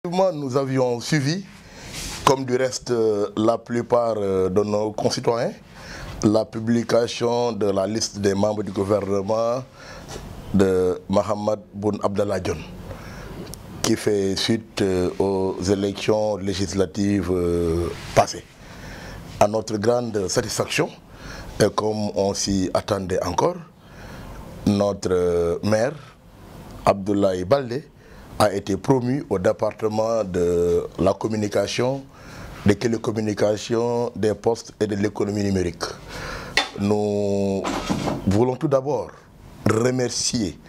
Nous avions suivi, comme du reste la plupart de nos concitoyens, la publication de la liste des membres du gouvernement de Mahammed Boun Abdallah Dionne, qui fait suite aux élections législatives passées. À notre grande satisfaction, et comme on s'y attendait encore, notre maire, Abdoulaye Baldé, a été promu au département de la communication, des télécommunications, des postes et de l'économie numérique. Nous voulons tout d'abord remercier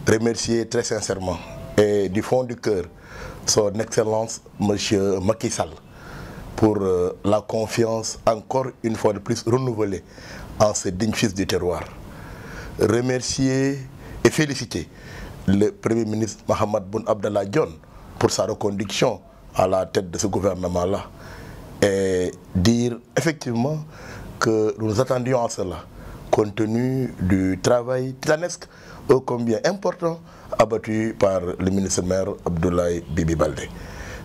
très sincèrement et du fond du cœur son Excellence M. Macky Sall pour la confiance encore une fois de plus renouvelée en ce digne fils du terroir. Remercier et féliciter le Premier ministre Mahammed Boun Abdallah Dionne pour sa reconduction à la tête de ce gouvernement-là et dire effectivement que nous nous attendions à cela compte tenu du travail titanesque ô combien important abattu par le ministre-maire Abdoulaye Bibi Baldé.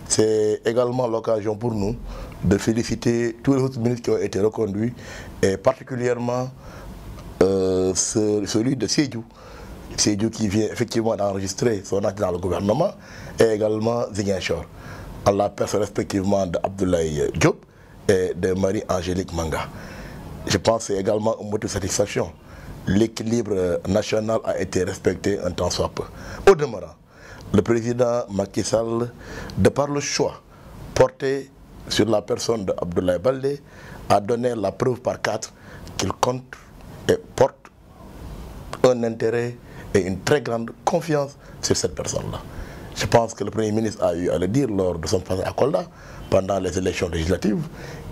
C'est également l'occasion pour nous de féliciter tous les autres ministres qui ont été reconduits et particulièrement celui de Sédhiou qui vient effectivement d'enregistrer son acte dans le gouvernement et également Ziguinchor, à la personne respectivement d'Abdoulaye Diop et de Marie-Angélique Manga. Je pense que c'est également un motif de satisfaction. L'équilibre national a été respecté un temps soit peu. Au demeurant, le président Macky Sall, de par le choix porté sur la personne d'Abdoulaye Baldé, a donné la preuve par 4 qu'il compte et porte un intérêt et une très grande confiance sur cette personne-là. Je pense que le Premier ministre a eu à le dire lors de son passage à Kolda, pendant les élections législatives.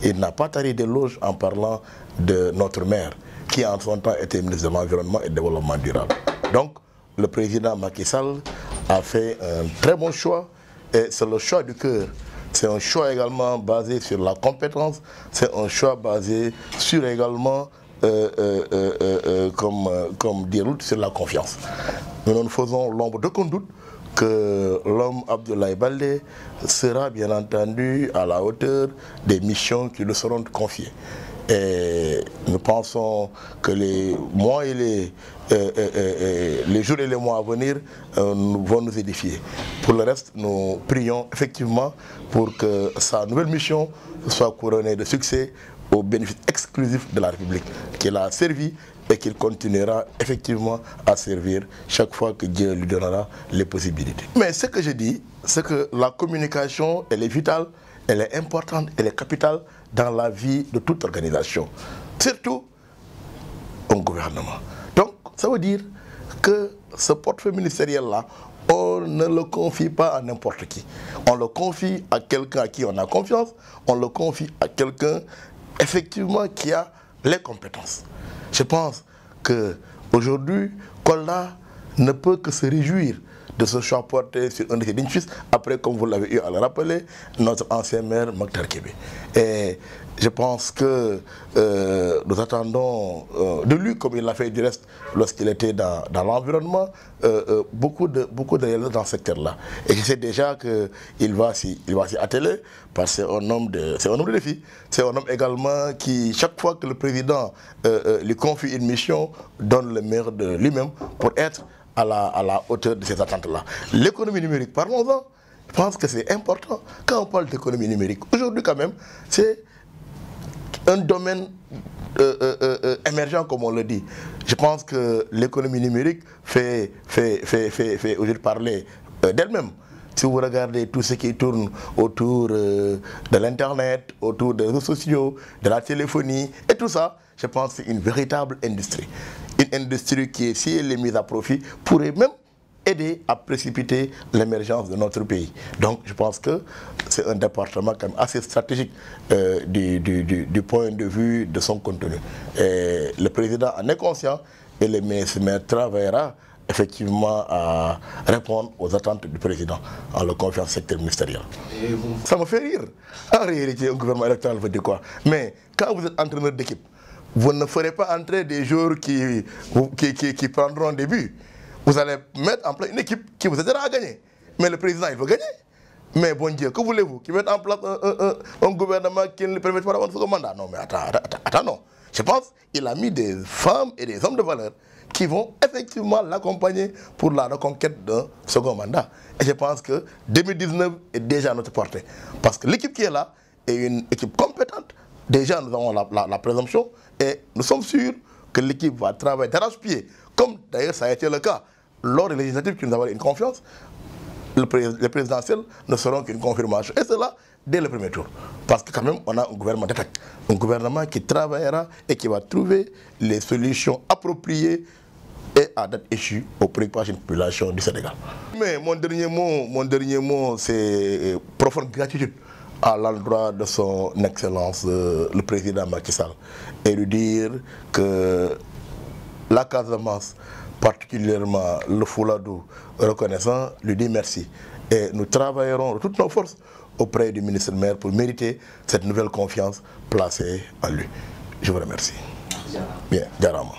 Il n'a pas tari d'éloge en parlant de notre maire, qui en son temps était ministre de l'Environnement et du Développement durable. Donc, le président Macky Sall a fait un très bon choix, et c'est le choix du cœur. C'est un choix également basé sur la compétence, c'est un choix basé sur également comme dire sur la confiance. Nous faisons l'ombre d'aucun doute que l'homme Abdoulaye Baldé sera bien entendu à la hauteur des missions qui lui seront confiées. Et nous pensons que les mois et les jours et les mois à venir vont nous édifier. Pour le reste, nous prions effectivement pour que sa nouvelle mission soit couronnée de succès au bénéfice exclusif de la République, qu'il a servi et qu'il continuera effectivement à servir chaque fois que Dieu lui donnera les possibilités. Mais ce que je dis, c'est que la communication, elle est vitale, elle est importante, elle est capitale dans la vie de toute organisation, surtout un gouvernement. Donc, ça veut dire que ce portefeuille ministériel-là, on ne le confie pas à n'importe qui. On le confie à quelqu'un à qui on a confiance, on le confie à quelqu'un effectivement qui a les compétences. Je pense qu'aujourd'hui, Kolda ne peut que se réjouir de ce choix porté sur un de ses dignes fils, après, comme vous l'avez eu à le rappeler, notre ancien maire Mokhtar Kébé. Et je pense que nous attendons de lui, comme il l'a fait du reste lorsqu'il était dans l'environnement, beaucoup de réalisations dans ce secteur-là. Et je sais déjà qu'il va s'y atteler, parce que c'est un homme de défi. C'est un homme également qui, chaque fois que le président lui confie une mission, donne le meilleur de lui-même pour être à la hauteur de ces attentes-là. L'économie numérique, parlons-en. Je pense que c'est important quand on parle d'économie numérique. Aujourd'hui, quand même, c'est un domaine émergent, comme on le dit. Je pense que l'économie numérique fait aujourd'hui parler d'elle-même. Si vous regardez tout ce qui tourne autour de l'Internet, autour des réseaux sociaux, de la téléphonie et tout ça, je pense que c'est une véritable industrie. Une industrie qui, si elle est mise à profit, pourrait même aider à précipiter l'émergence de notre pays. Donc je pense que c'est un département quand même assez stratégique du point de vue de son contenu. Et le président en est conscient et le ministre travaillera effectivement à répondre aux attentes du président en le confiant au secteur ministériel. Ça me fait rire. En réalité, un gouvernement électoral veut dire quoi? Mais quand vous êtes entraîneur d'équipe, vous ne ferez pas entrer des joueurs qui prendront des buts. Vous allez mettre en place une équipe qui vous aidera à gagner. Mais le président, il veut gagner. Mais bon Dieu, que voulez-vous? Qui mette en place un gouvernement qui ne lui permet pas d'avoir un second mandat? Non, mais attends, non. Je pense qu'il a mis des femmes et des hommes de valeur qui vont effectivement l'accompagner pour la reconquête d'un second mandat. Et je pense que 2019 est déjà à notre portée. Parce que l'équipe qui est là est une équipe compétente. Déjà, nous avons la présomption et nous sommes sûrs que l'équipe va travailler d'arrache-pied, comme d'ailleurs ça a été le cas lors des législatives qui nous avaient une confiance. Les présidentielles ne seront qu'une confirmation. Et cela dès le premier tour. Parce que quand même, on a un gouvernement d'attaque. Un gouvernement qui travaillera et qui va trouver les solutions appropriées et à date échue aux préoccupations de la population du Sénégal. Mais mon dernier mot, c'est profonde gratitude à l'endroit de son Excellence, le président Macky Sall. Et lui dire que la Casamance, particulièrement le Fouladou reconnaissant, lui dit merci. Et nous travaillerons de toutes nos forces auprès du ministre maire pour mériter cette nouvelle confiance placée en lui. Je vous remercie. Bien, Jarama.